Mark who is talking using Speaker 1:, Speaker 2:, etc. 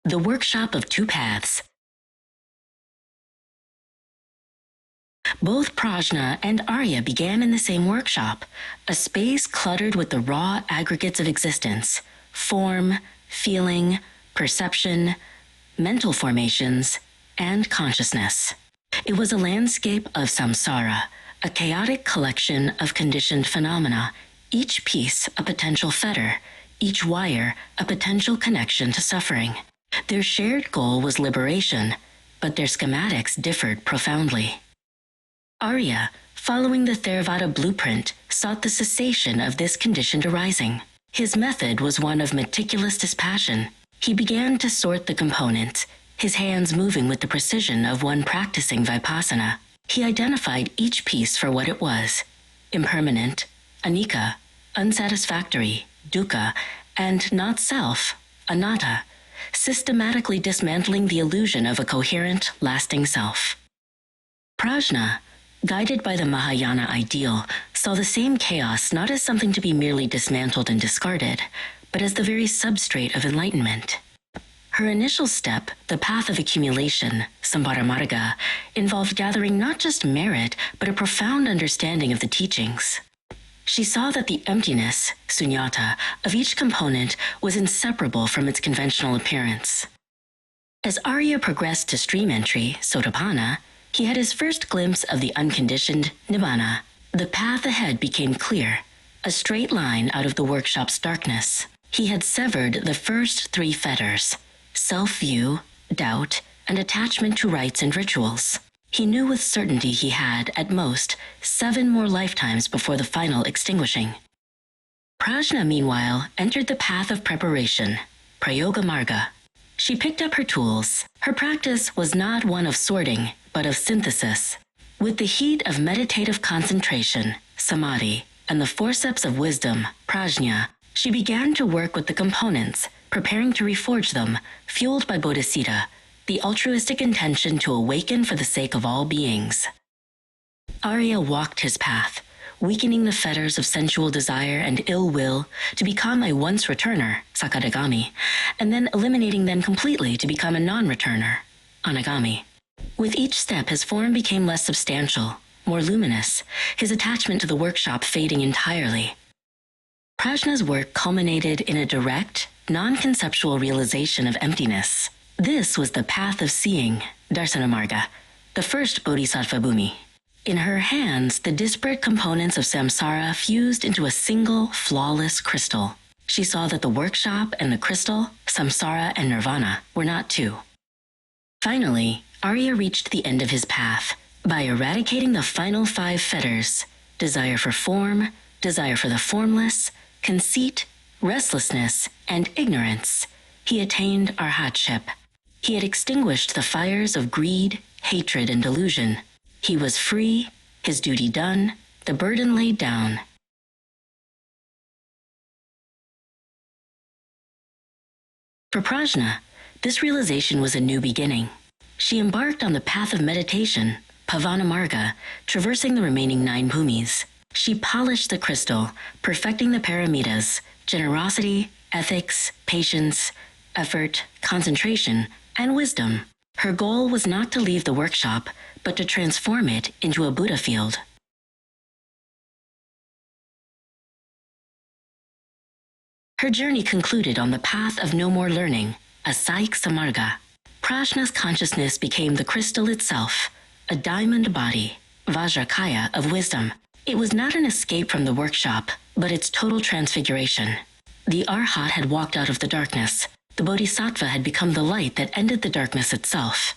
Speaker 1: The Workshop of Two Paths. Both Prajna and Arya began in the same workshop, a space cluttered with the raw aggregates of existence: form, feeling, perception, mental formations, and consciousness. It was a landscape of samsara, a chaotic collection of conditioned phenomena, each piece a potential fetter, each wire a potential connection to suffering. Their shared goal was liberation, but their schematics differed profoundly. Arya, following the Theravada blueprint, sought the cessation of this conditioned arising. His method was one of meticulous dispassion. He began to sort the components, his hands moving with the precision of one practicing vipassana. He identified each piece for what it was: impermanent, anicca, unsatisfactory, dukkha, and not self, anatta, systematically dismantling the illusion of a coherent, lasting self. Prajna, guided by the Mahayana ideal, saw the same chaos not as something to be merely dismantled and discarded, but as the very substrate of enlightenment. Her initial step, the path of accumulation, Sambhara Marga, involved gathering not just merit, but a profound understanding of the teachings. She saw that the emptiness, sunyata, of each component was inseparable from its conventional appearance. As Arya progressed to stream entry, Sotapanna, he had his first glimpse of the unconditioned nibbana. The path ahead became clear, a straight line out of the workshop's darkness. He had severed the first three fetters: self-view, doubt, and attachment to rites and rituals. He knew with certainty he had, at most, 7 more lifetimes before the final extinguishing. Prajna, meanwhile, entered the path of preparation, Prayoga Marga. She picked up her tools. Her practice was not one of sorting, but of synthesis. With the heat of meditative concentration, samadhi, and the forceps of wisdom, prajna, she began to work with the components, preparing to reforge them, fueled by bodhisattva, the altruistic intention to awaken for the sake of all beings. Arya walked his path, weakening the fetters of sensual desire and ill will to become a once-returner, sakadagami, and then eliminating them completely to become a non-returner, anagami. With each step, his form became less substantial, more luminous, his attachment to the workshop fading entirely. Prajna's work culminated in a direct, non-conceptual realization of emptiness. This was the path of seeing, Darsanamarga, the first Bodhisattva Bhumi. In her hands, the disparate components of samsara fused into a single, flawless crystal. She saw that the workshop and the crystal, samsara and nirvana, were not two. Finally, Arya reached the end of his path. By eradicating the final 5 fetters, desire for form, desire for the formless, conceit, restlessness, and ignorance, he attained arhatship. He had extinguished the fires of greed, hatred, and delusion. He was free, his duty done, the burden laid down. For Prajna, this realization was a new beginning. She embarked on the path of meditation, Pavana Marga, traversing the remaining 9 bhumis. She polished the crystal, perfecting the paramitas: generosity, ethics, patience, effort, concentration, and wisdom. Her goal was not to leave the workshop, but to transform it into a Buddha field. Her journey concluded on the path of no more learning, Asaik Samarga. Prajna's consciousness became the crystal itself, a diamond body, Vajrakaya of wisdom. It was not an escape from the workshop, but its total transfiguration. The Arhat had walked out of the darkness. The Bodhisattva had become the light that ended the darkness itself.